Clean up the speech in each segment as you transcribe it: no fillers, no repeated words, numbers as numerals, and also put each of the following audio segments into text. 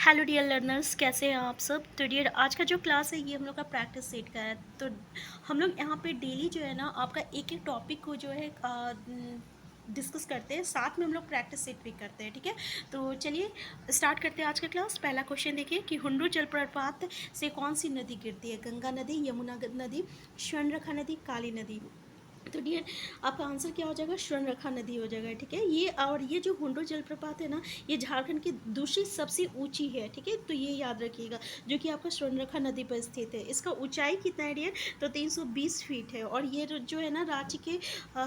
Hello dear learners, कैसे हैं आप सब। तो डियर, आज का जो क्लास है ये हम लोग का प्रैक्टिस सेट का है। तो हम लोग यहाँ पे डेली जो है ना आपका एक एक टॉपिक को जो है डिस्कस करते हैं, साथ में हम लोग प्रैक्टिस सेट भी करते हैं। ठीक है, तो चलिए स्टार्ट करते हैं आज का क्लास। पहला क्वेश्चन देखिए कि हुंडू जलप्रपात से कौन सी नदी गिरती है? गंगा नदी, यमुना नदी, स्वर्णरेखा नदी, काली नदी। तो डियर, आपका आंसर क्या हो जाएगा? स्वर्णरेखा नदी हो जाएगा। ठीक है, ये और ये जो हुंडो जलप्रपात है ना, ये झारखंड की दूसरी सबसे ऊंची है। ठीक है, तो ये याद रखिएगा, जो कि आपका स्वर्णरेखा नदी पर स्थित है। इसका ऊंचाई कितना है डियर? तो 320 फीट है। और ये जो है ना रांची के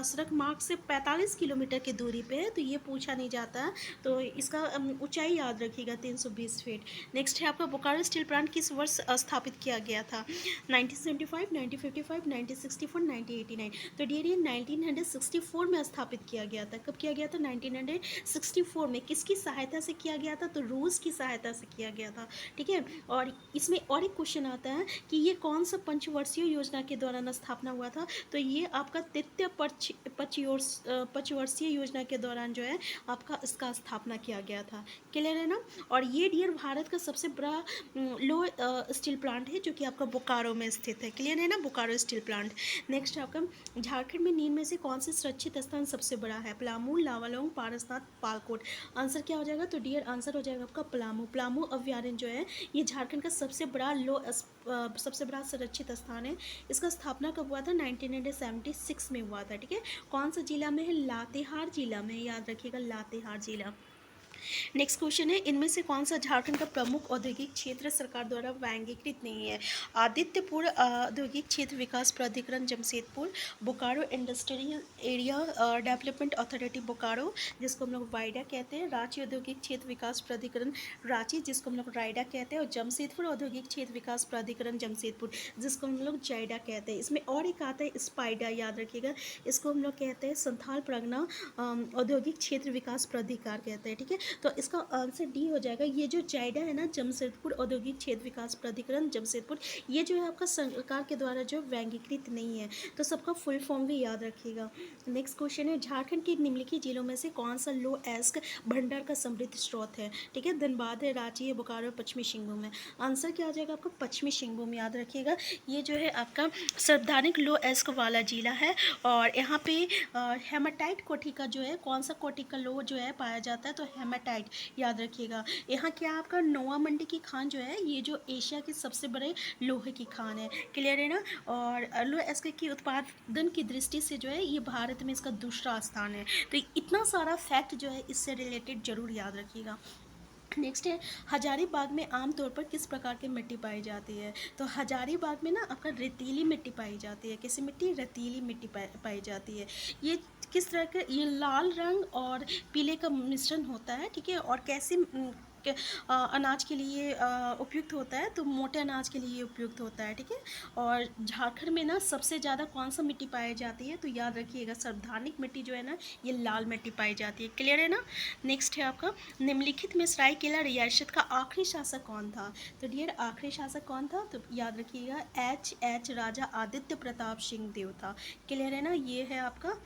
सड़क मार्ग से 45 किलोमीटर की दूरी पे है। तो ये पूछा नहीं जाता है, तो इसका ऊंचाई याद रखिएगा 320 फीट। नेक्स्ट है आपका बोकारो स्टील प्लांट किस वर्ष स्थापित किया गया था? 1975, 1955, 1964, 1989। तो डियर, ये 1964 में स्थापित किया गया था। कब किया गया था? 1964 में। किसकी सहायता से किया गया था? तो रूस की सहायता से किया गया था। ठीक है, और इसमें और एक क्वेश्चन आता है कि ये कौन सा पंचवर्षीय योजना के दौरान स्थापना हुआ था? तो ये आपका तृतीय पंचवर्षीय योजना के दौरान जो है आपका इसका स्थापना किया गया था। क्लियर है ना? और ये डियर भारत का सबसे बड़ा लो स्टील प्लांट है, जो कि आपका बोकारो में स्थित है। क्लियर है ना? Bokaro steel plant. नेक्स्ट है आपका झारखंड में नील में से कौन से सुरक्षित स्थान सबसे बड़ा है? पलामू, लावालौंग, पारसनाथ, पालकोट। आंसर क्या हो जाएगा? तो डियर आंसर हो जाएगा आपका पलामू। पलामू अभ्यारण्य जो है ये झारखंड का सबसे बड़ा सुरक्षित स्थान है। इसका स्थापना कब हुआ था? 1976 में हुआ था। ठीक है, कौन सा जिला में है? लातेहार जिला में, याद रखिएगा, लातेहार जिला। नेक्स्ट क्वेश्चन है, इनमें से कौन सा झारखंड का प्रमुख औद्योगिक क्षेत्र सरकार द्वारा व्यंगीकृत नहीं है? आदित्यपुर औद्योगिक क्षेत्र विकास प्राधिकरण Jamshedpur, Bokaro industrial area development authority Bokaro, जिसको हम लोग वाइडा कहते हैं, रांची औद्योगिक क्षेत्र विकास प्राधिकरण रांची, जिसको हम लोग रायडा कहते हैं, और जमशेदपुर औद्योगिक क्षेत्र विकास प्राधिकरण जमशेदपुर, जिसको हम लोग जायडा कहते हैं। इसमें और एक आता है स्पाइडा, याद रखिएगा, इसको हम लोग कहते हैं संथाल परगना औद्योगिक क्षेत्र विकास प्राधिकार कहते हैं। ठीक है, तो इसका आंसर डी हो जाएगा। ये जो जायडा है ना, जमशेदपुर औद्योगिक क्षेत्र विकास प्राधिकरण जमशेदपुर, ये जो है आपका सरकार के द्वारा जो व्यंगीकृत नहीं है। तो सबका फुल फॉर्म भी याद रखिएगा। नेक्स्ट क्वेश्चन है, झारखंड के निम्नलिखित जिलों में से कौन सा लो एस्क भंडार का समृद्ध स्रोत है? ठीक है, धनबाद है, रांची है, बोकारो, पश्चिमी सिंहभूम है। आंसर क्या हो जाएगा आपका? पश्चिमी सिंहभूम, याद रखिएगा। ये जो है आपका सर्वाधिक लो एस्क वाला जिला है। और यहाँ पे हेमाटाइट कोटि का जो है, कौन सा कोटि का लो जो है पाया जाता है? तो हेमाटाइट, याद रखिएगा। यहाँ क्या आपका नोवा मंडी की खान जो है, ये जो एशिया के सबसे बड़े लोहे की खान है। क्लियर है ना? और लो एस्क की उत्पादन की दृष्टि से जो है ये भारत में इसका दूसरा स्थान है। तो इतना सारा फैक्ट जो है इससे रिलेटेड जरूर याद रखिएगा। नेक्स्ट है, हजारीबाग में आमतौर पर किस प्रकार की मिट्टी पाई जाती है? तो हजारीबाग में ना आपका रेतीली मिट्टी पाई जाती है। कैसी मिट्टी? रेतीली मिट्टी पाई जाती है। ये किस तरह का? ये लाल रंग और पीले का मिश्रण होता है। ठीक है, और कैसे अनाज के लिए उपयुक्त होता है? तो मोटे अनाज के लिए उपयुक्त होता है। ठीक है, और झारखंड में ना सबसे ज़्यादा कौन सा मिट्टी पाई जाती है? तो याद रखिएगा, सर्वाधिक मिट्टी जो है ना ये लाल मिट्टी पाई जाती है। क्लियर है ना? नेक्स्ट है आपका, निम्नलिखित में सरायकेला रियासत का आखिरी शासक कौन था? तो डियर, आखिरी शासक कौन था? तो याद रखिएगा, एच राजा आदित्य प्रताप सिंह देव था। क्लियर है ना? ये है आपका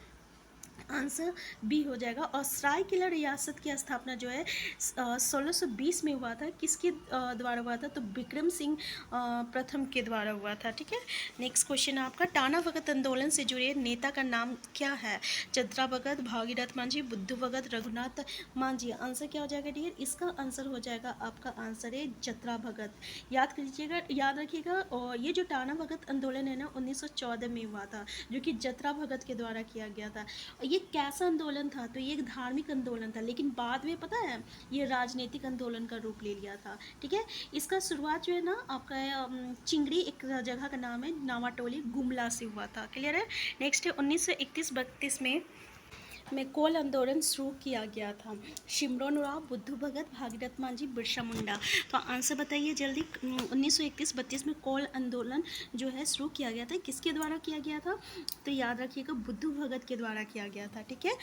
आंसर बी हो जाएगा। और सरायकेला रियासत की स्थापना जो है 1620 में हुआ था। किसके द्वारा हुआ था? तो विक्रम सिंह प्रथम के द्वारा हुआ था। ठीक है, नेक्स्ट क्वेश्चन आपका, टाना भगत आंदोलन से जुड़े नेता का नाम क्या है? चतरा भगत, भागीरथ मांझी, बुद्धू भगत, रघुनाथ मांझी। आंसर क्या हो जाएगा डियर? इसका आंसर हो जाएगा, आपका आंसर है चतरा भगत। याद कीजिएगा, याद रखिएगा। और ये जो टाना भगत आंदोलन है ना 1914 में हुआ था, जो कि जतरा भगत के द्वारा किया गया था। ये कैसा आंदोलन था? तो ये एक धार्मिक आंदोलन था, लेकिन बाद में पता है ये राजनीतिक आंदोलन का रूप ले लिया था। ठीक है, इसका शुरुआत जो है ना आपका चिंगड़ी एक जगह का नाम है, नावाटोली, गुमला से हुआ था। क्लियर है? नेक्स्ट है, 1931-32 में कोल आंदोलन शुरू किया गया था। शिमरोन उरांव, बुद्धू भगत, भागीरथ मांझी, बिरसा मुंडा। तो आंसर बताइए जल्दी। 1931-32 में कोल आंदोलन जो है शुरू किया गया था, किसके द्वारा किया गया था? तो याद रखिएगा, बुद्धू भगत के द्वारा किया गया था। ठीक है,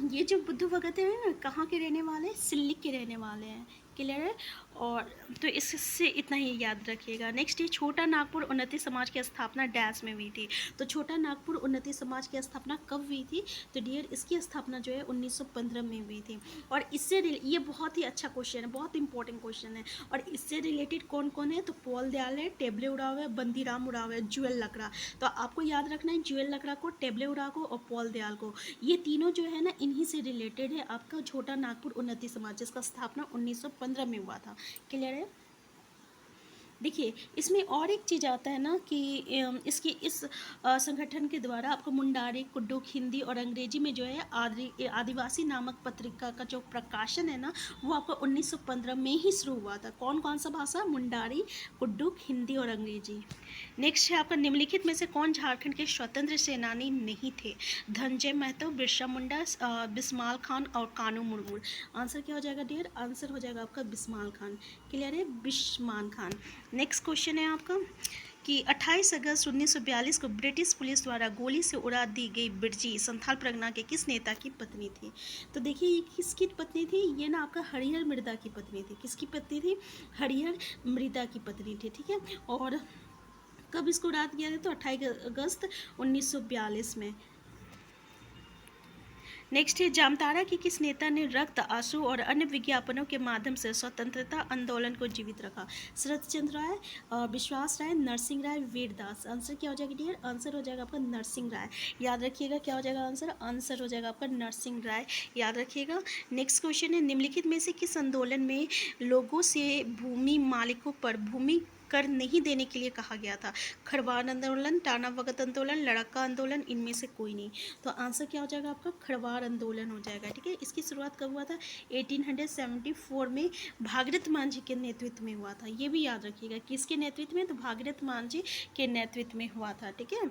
ये जो बुद्धू भगत हैं कहाँ के रहने वाले हैं? सिल्लिक के रहने वाले हैं। क्लियर है? और तो इससे इतना ही याद रखिएगा। नेक्स्ट ये छोटा नागपुर उन्नति समाज की स्थापना डैश में हुई थी। तो छोटा नागपुर उन्नति समाज की स्थापना कब हुई थी? तो डियर इसकी स्थापना जो है 1915 में हुई थी। और इससे ये बहुत ही अच्छा क्वेश्चन है, बहुत इंपॉर्टेंट क्वेश्चन है। और इससे रिलेटेड कौन कौन है? तो पॉल दयाल है, टेबले उराव है, बंदीराम उराव है, जुएल लकड़ा। तो आपको याद रखना है जुएल लकड़ा को, टेबले उराव को और पॉल दयाल को। ये तीनों जो है ना इन्हीं से रिलेटेड है आपका छोटा नागपुर उन्नति समाज, जिसका स्थापना 1915 में हुआ था। क्लियर है? देखिए इसमें और एक चीज़ आता है ना कि इसकी इस संगठन के द्वारा आपको मुंडारी, कुड्डुक, हिंदी और अंग्रेजी में जो है आदिवासी नामक पत्रिका का जो प्रकाशन है ना वो आपको 1915 में ही शुरू हुआ था। कौन कौन सा भाषा? मुंडारी, कुड्डुक, हिंदी और अंग्रेजी। नेक्स्ट है आपका निम्नलिखित में से कौन झारखंड के स्वतंत्र सेनानी नहीं थे? धनंजय महतो, बिरसा मुंडा, बिस्माल खान और कानू मुर्मू। आंसर क्या हो जाएगा डियर? आंसर हो जाएगा आपका बिस्माल खान। क्लियर है? बिस्मान खान। नेक्स्ट क्वेश्चन है आपका कि 28 अगस्त 1942 को ब्रिटिश पुलिस द्वारा गोली से उड़ा दी गई बिरजी संथाल परगना के किस नेता की पत्नी थी? तो देखिए ये किसकी पत्नी थी? ये ना आपका हरिहर मृदा की पत्नी थी। किसकी पत्नी थी? हरिहर मृदा की पत्नी थी। ठीक है, और कब इसको उड़ा दिया था? तो 28 अगस्त 1942 में। नेक्स्ट है जामताड़ा के किस नेता ने रक्त, आंसू और अन्य विज्ञापनों के माध्यम से स्वतंत्रता आंदोलन को जीवित रखा? शरद चंद्र राय, विश्वास राय, नरसिंह राय, वीरदास। आंसर क्या हो जाएगा डियर? आंसर हो जाएगा आपका नरसिंह राय। याद रखिएगा क्या हो जाएगा आंसर? आंसर हो जाएगा आपका नरसिंह राय। याद रखिएगा। नेक्स्ट क्वेश्चन है निम्नलिखित में से किस आंदोलन में लोगों से भूमि मालिकों पर भूमि कर नहीं देने के लिए कहा गया था? खरवार आंदोलन, टाना भगत आंदोलन, लड़ाका आंदोलन, इनमें से कोई नहीं। तो आंसर क्या हो जाएगा आपका? खरवार आंदोलन हो जाएगा। ठीक है, इसकी शुरुआत कब हुआ था? 1874 में भागीरथ मान जी के नेतृत्व में हुआ था। ये भी याद रखिएगा किसके नेतृत्व में? तो भागीरथ मान जी के नेतृत्व में हुआ था। ठीक है,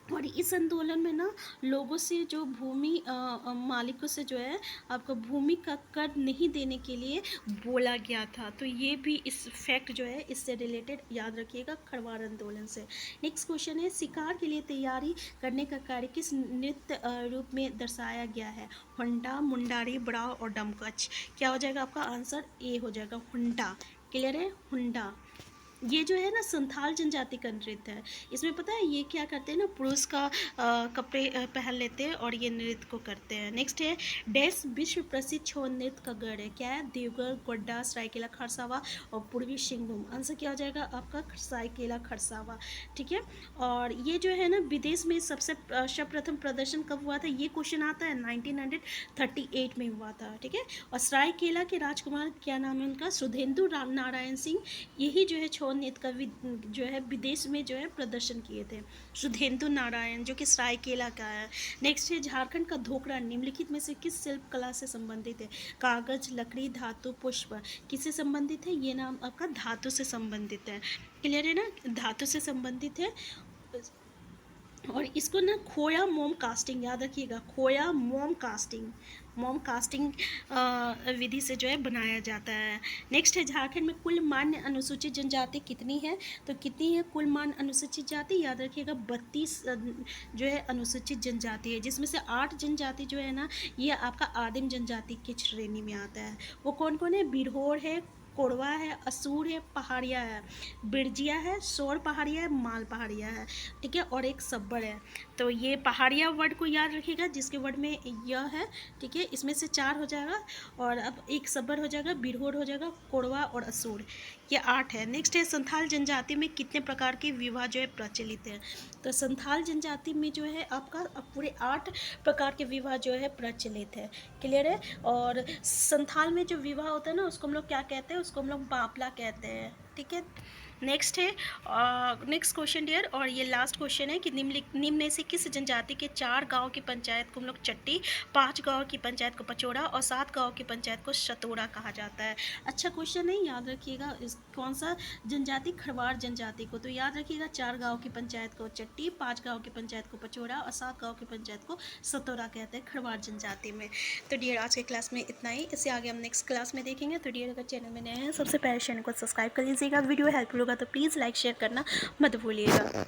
और इस आंदोलन में ना लोगों से जो भूमि मालिकों से जो है आपको भूमि का कर नहीं देने के लिए बोला गया था। तो ये भी इस फैक्ट जो है इससे रिलेटेड याद रखिएगा, खरवार आंदोलन से। नेक्स्ट क्वेश्चन है शिकार के लिए तैयारी करने का कार्य किस नृत्य रूप में दर्शाया गया है? हुंडा, मुंडारी, बड़ाव और डमकच। क्या हो जाएगा आपका आंसर? ए हो जाएगा हुंडा। क्लियर है? हुंडा। ये जो है ना संथाल जनजाति का नृत्य है। इसमें पता है ये क्या करते हैं ना, पुरुष का कपड़े पहन लेते हैं और ये नृत्य को करते हैं। नेक्स्ट है डैश विश्व प्रसिद्ध छौ नृत्य का गढ़ है? क्या है? देवगढ़, गोड्डा, सरायकेला खरसावा और पूर्वी सिंहभूम। आंसर क्या हो जाएगा आपका? सरायकेला खरसावा। ठीक है, और ये जो है ना विदेश में सबसे सर्वप्रथम प्रदर्शन कब हुआ था? ये क्वेश्चन आता है 1938 में हुआ था। ठीक है, और सरायकेला के राजकुमार क्या नाम है उनका? सुधेंदु नारायण सिंह। यही जो है छौ नृत्य का जो है विदेश में जो है प्रदर्शन किए थे सुधेंदु नारायण, जो कि सरायकेला का है। नेक्स्ट है झारखंड का धोकरा निम्नलिखित में से किस शिल्प कला से संबंधित है? कागज, लकड़ी, धातु, पुष्प। किससे संबंधित है? ये नाम आपका धातु से संबंधित है। क्लियर है ना? धातु से संबंधित है। और इसको ना खोया मोम कास्टिंग, याद रखिएगा, खोया मोम कास्टिंग विधि से जो है बनाया जाता है। नेक्स्ट है झारखंड में कुल मान्य अनुसूचित जनजाति कितनी है? तो कितनी है कुल मान्य अनुसूचित जाति? याद रखिएगा 32 जो है अनुसूचित जनजाति है, जिसमें से 8 जनजाति जो है ना ये आपका आदिम जनजाति की श्रेणी में आता है। वो कौन कौन है? बिरहोर है, कोरवा है, असूर है, पहाड़िया है, बिरजिया है, शोर पहाड़िया है, माल पहाड़िया है। ठीक है, और एक सब्बर है। तो ये पहाड़िया वर्ड को याद रखिएगा जिसके वर्ड में यह है। ठीक है, इसमें से 4 हो जाएगा और अब एक सब्बर हो जाएगा, बिरहोर हो जाएगा, कोरवा और असूर। ये 8 है। नेक्स्ट है संथाल जनजाति में कितने प्रकार के विवाह जो है प्रचलित है? तो संथाल जनजाति में जो है आपका पूरे 8 प्रकार के विवाह जो है प्रचलित है। क्लियर है? और संथाल में जो विवाह होता है ना उसको हम लोग क्या कहते हैं? उसको हम लोग बापला कहते हैं। ठीक है, नेक्स्ट है नेक्स्ट क्वेश्चन डियर, और ये लास्ट क्वेश्चन है कि निम्न में से किस जनजाति के 4 गांव की पंचायत को हम लोग चट्टी, 5 गांव की पंचायत को पचौड़ा और 7 गांव की पंचायत को सतोड़ा कहा जाता है? अच्छा क्वेश्चन है, याद रखिएगा। कौन सा जनजाति? खरवार जनजाति को। तो याद रखिएगा 4 गाँव की पंचायत को चट्टी, 5 गाँव की पंचायत को पचौड़ा और 7 गाँव की पंचायत को सतोड़ा कहते हैं खरवार जनजाति में। तो डियर आज के क्लास में इतना ही, इससे आगे हम नेक्स्ट क्लास में देखेंगे। तो डियर अगर चैनल में नए हैं सबसे पहले चैनल को सब्सक्राइब कर लीजिएगा। वीडियो हेल्पफुल होगा तो प्लीज़ लाइक शेयर करना मत भूलिएगा।